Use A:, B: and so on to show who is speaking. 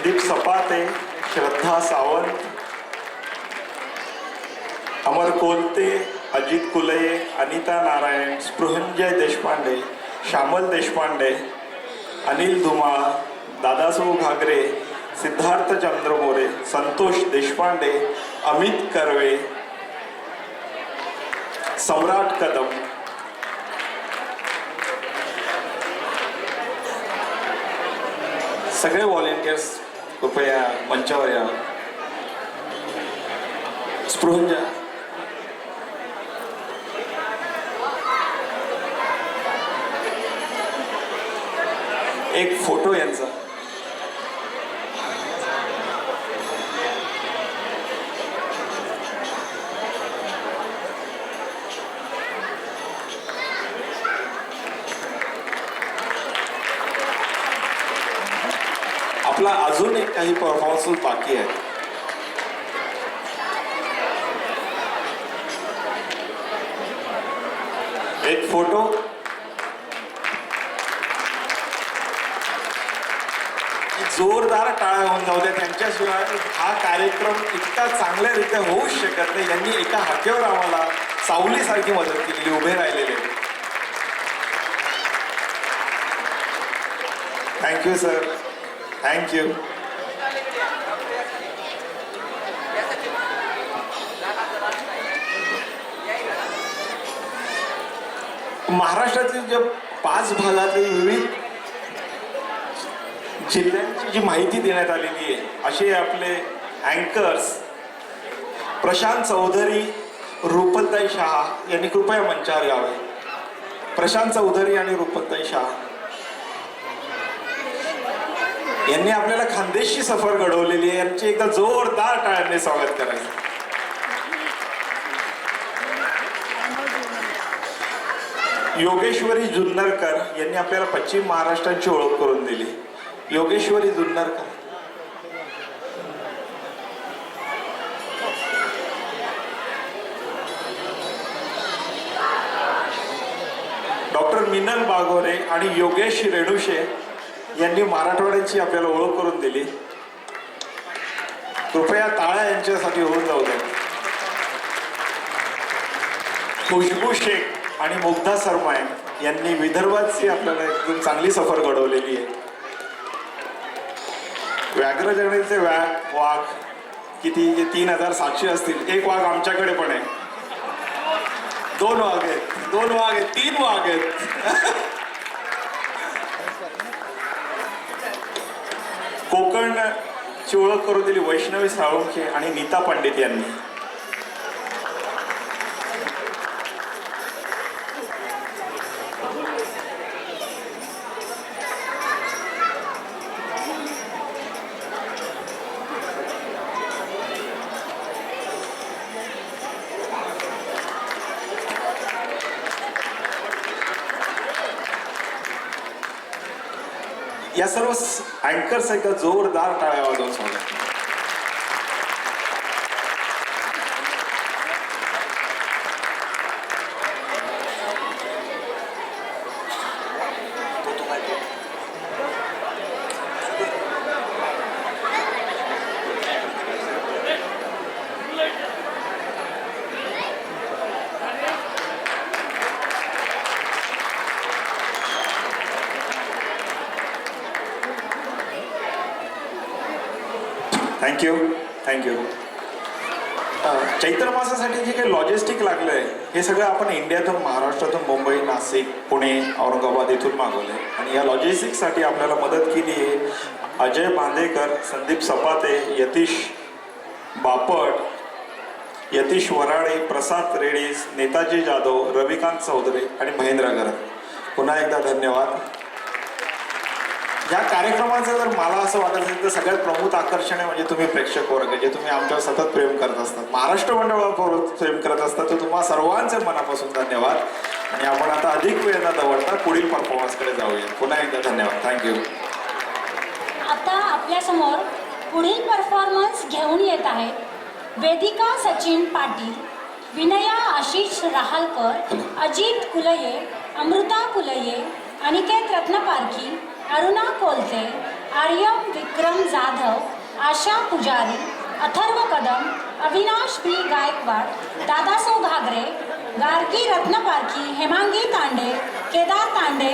A: संदीप सपाते, श्रद्धा सावंत, अमर कोलते, अजित कुलये, अनिता नारायण, स्पृहंजय देशपांडे, श्यामल देशपांडे, अनिल धुमाळ, दादासाहेब घागरे, सिद्धार्थ चंद्रमोरे, संतोष देशपांडे, अमित कर्वे, सम्राट कदम, सगळे व्हॉलेंटियर्स कृपया मंचावर या. स्पृहंजय एक फोटो यांचा. आपला अजून एक काही परफॉर्मन्स बाकी आहे. एक फोटो. जोरदार टाळ्या होऊन जाऊ द्या त्यांच्याशिवाय हा कार्यक्रम इतका चांगल्यारीत्या होऊच शकत नाही. यांनी एका हाकेवर आम्हाला सावलीसारखी मदत केली, उभे राहिलेले. Thank you sir, thank you. महाराष्ट्रातील जे 5 भागातील विविध जिल्ह्यांची जी माहिती देण्यात आलेली आहे असे आपले अँकर्स प्रशांत चौधरी, रुपलताई शहा यांनी कृपया मंचावर यावे. प्रशांत चौधरी आणि रुपलताई शहा यांनी आपल्याला खानदेशची सफर घडवलेली आहे. यांची एकदा जोरदार टाळ्यांनी स्वागत करायचं. योगेश्वरी जुन्नरकर यांनी आपल्याला पश्चिम महाराष्ट्राची ओळख करून दिली. योगेश्वरी जुन्नरकर. डॉक्टर मिनल बागोरे आणि योगेश रेणुशे यांनी मराठवाड्याची आपल्याला ओळख करून दिली. कृपया टाळ्या यांच्यासाठी होऊन जाऊ द्या. खुशबू शेख आणि मुग्धा सरमाय यांनी विदर्भाची आपल्याला एकदम चांगली सफर घडवलेली आहे. व्याघ्र जंगलाचे वाघ किती 3700 असतील. एक वाघ आमच्याकडे पण आहे. 2 वाघ आहेत, 2 वाघ आहेत, 3 वाघ आहेत. कोकणची ओळख करून दिली वैष्णवी साळुंखे आणि नीता पंडित यांनी. या सर्व अँकर्स एकदा जोरदार टाळ्या वाजवून स्वागत. Thank you, thank you. चैत्र मासासाठी जे काही लॉजिस्टिक लागलं आहे हे सगळं आपण इंडियातून, महाराष्ट्रातून, मुंबई, नाशिक, पुणे, औरंगाबाद इथून मागवलं आहे. आणि या लॉजिस्टिक्ससाठी आपल्याला मदत केली आहे अजय बांदेकर, संदीप सपाते, यतीश बापट, यतीश वराळे, प्रसाद रेडीस, नेताजी जाधव, रविकांत चौधरी आणि महेंद्र गरज. पुन्हा एकदा धन्यवाद. या कार्यक्रमाचं जर मला असं वाटत असेल तर सगळ्यात प्रमुख आकर्षण आहे म्हणजे तुम्ही प्रेक्षक वर्ग, जे तुम्ही आमच्यावर सतत प्रेम करत असतात, महाराष्ट्र मंडळावर प्रेम करत असतात. तर तुम्हा सर्वांचे मनापासून धन्यवाद. आणि आपण आता अधिक वेळ न दवडता पुढील परफॉर्मन्सकडे जाऊया. पुन्हा एकदा धन्यवाद. थँक्यू.
B: आता आपल्यासमोर पुढील परफॉर्मन्स घेऊन येत आहे वेदिका सचिन पाटील, विनया आशिष रहालकर, अजित कुलये, अमृता कुलये, अनिकेत रत्नपारखी, अरुणा कोलते, आर्यम विक्रम जाधव, आशा पुजारी, अथर्व कदम, अविनाश बी गायकवाड, दादासो घागरे, गार्गी रत्नपारखी, हेमांगी तांडे, केदार तांडे,